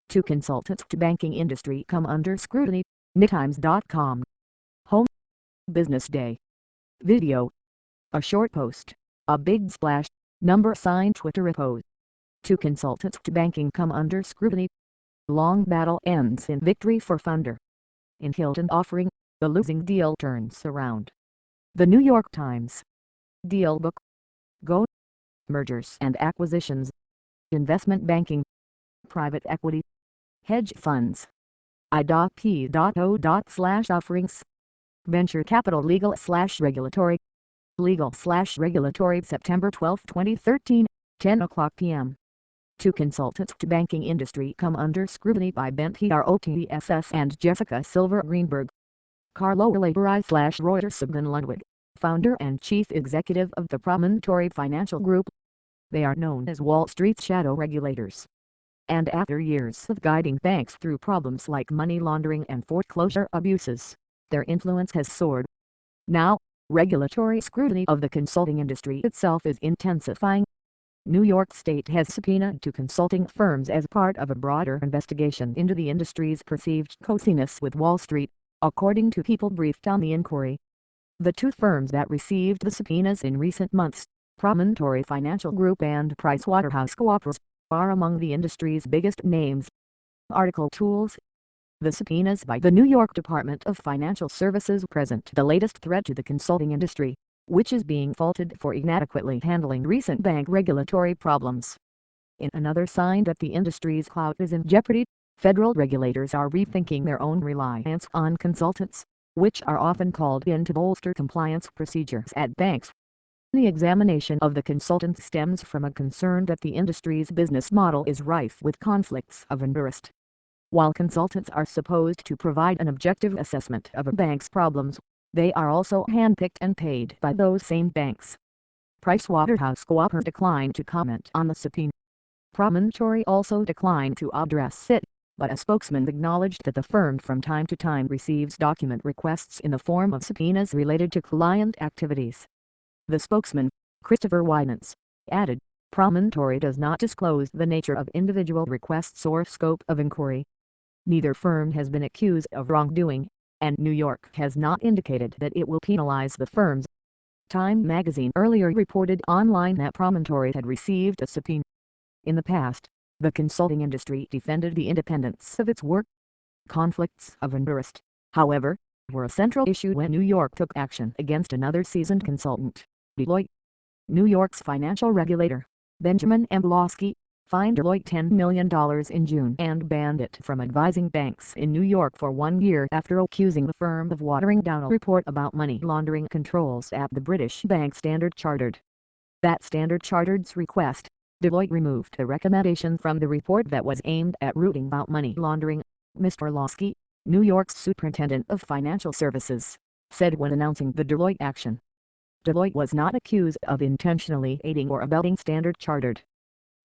Two consultants to banking industry come under scrutiny. NewTimes.com. Home. Business Day. Video. A short post. A big splash. # Twitter repose. Two consultants to banking come under scrutiny. Long battle ends in victory for funder. In Hilton offering, the losing deal turns around. The New York Times. Deal book. Go. Mergers and acquisitions. Investment banking. Private equity. Hedge funds. I.P.O./offerings. Venture capital legal/regulatory. Legal/regulatory September 12, 2013, 10:00 p.m. Two consultants to banking industry come under scrutiny by Ben Trots and Jessica Silver Greenberg. Carlo Labori/Reuters. Sigmund Ludwig, founder and chief executive of the Promontory Financial Group. They are known as Wall Street's shadow regulators. And after years of guiding banks through problems like money laundering and foreclosure abuses, their influence has soared. Now, regulatory scrutiny of the consulting industry itself is intensifying. New York State has subpoenaed two consulting firms as part of a broader investigation into the industry's perceived coziness with Wall Street, according to people briefed on the inquiry. The two firms that received the subpoenas in recent months, Promontory Financial Group and PricewaterhouseCoopers, are among the industry's biggest names. Article tools. The subpoenas by the New York Department of Financial Services present the latest threat to the consulting industry, which is being faulted for inadequately handling recent bank regulatory problems. In another sign that the industry's clout is in jeopardy, federal regulators are rethinking their own reliance on consultants, which are often called in to bolster compliance procedures at banks. The examination of the consultants stems from a concern that the industry's business model is rife with conflicts of interest. While consultants are supposed to provide an objective assessment of a bank's problems, they are also handpicked and paid by those same banks. PricewaterhouseCoopers declined to comment on the subpoena. Promontory also declined to address it, but a spokesman acknowledged that the firm from time to time receives document requests in the form of subpoenas related to client activities. The spokesman, Christopher Winans, added, Promontory does not disclose the nature of individual requests or scope of inquiry. Neither firm has been accused of wrongdoing, and New York has not indicated that it will penalize the firms. Time magazine earlier reported online that Promontory had received a subpoena. In the past, the consulting industry defended the independence of its work. Conflicts of interest, however, were a central issue when New York took action against another seasoned consultant, Deloitte. New York's financial regulator, Benjamin M. Lawsky, fined Deloitte $10 million in June and banned it from advising banks in New York for 1 year after accusing the firm of watering down a report about money laundering controls at the British bank Standard Chartered. At Standard Chartered's request, Deloitte removed the recommendation from the report that was aimed at rooting out money laundering. Mr. Lawsky, New York's superintendent of financial services, said when announcing the Deloitte action. Deloitte was not accused of intentionally aiding or abetting Standard Chartered.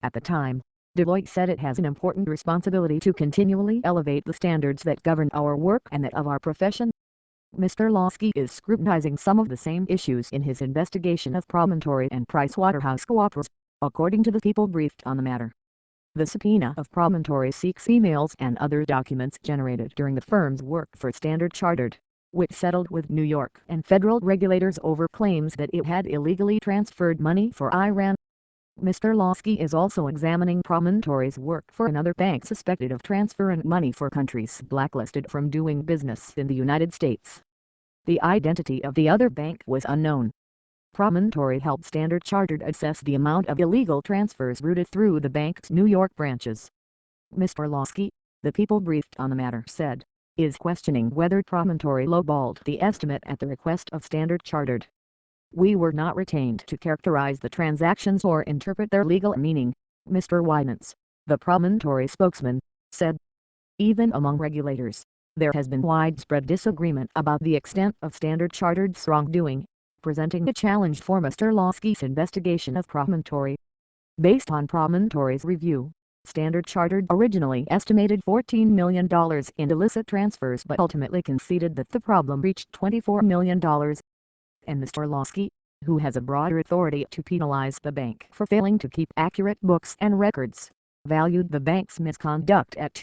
At the time, Deloitte said it has an important responsibility to continually elevate the standards that govern our work and that of our profession. Mr. Lawsky is scrutinizing some of the same issues in his investigation of Promontory and PricewaterhouseCoopers, according to the people briefed on the matter. The subpoena of Promontory seeks emails and other documents generated during the firm's work for Standard Chartered, which settled with New York and federal regulators over claims that it had illegally transferred money for Iran. Mr. Lawsky is also examining Promontory's work for another bank suspected of transferring money for countries blacklisted from doing business in the United States. The identity of the other bank was unknown. Promontory helped Standard Chartered assess the amount of illegal transfers routed through the bank's New York branches. Mr. Lawsky, the people briefed on the matter said, is questioning whether Promontory lowballed the estimate at the request of Standard Chartered. We were not retained to characterize the transactions or interpret their legal meaning, Mr. Winans, the Promontory spokesman, said. Even among regulators, there has been widespread disagreement about the extent of Standard Chartered's wrongdoing, presenting a challenge for Mr. Lawsky's investigation of Promontory. Based on Promontory's review, Standard Chartered originally estimated $14 million in illicit transfers but ultimately conceded that the problem reached $24 million. And Mr. Lawsky, who has a broader authority to penalize the bank for failing to keep accurate books and records, valued the bank's misconduct at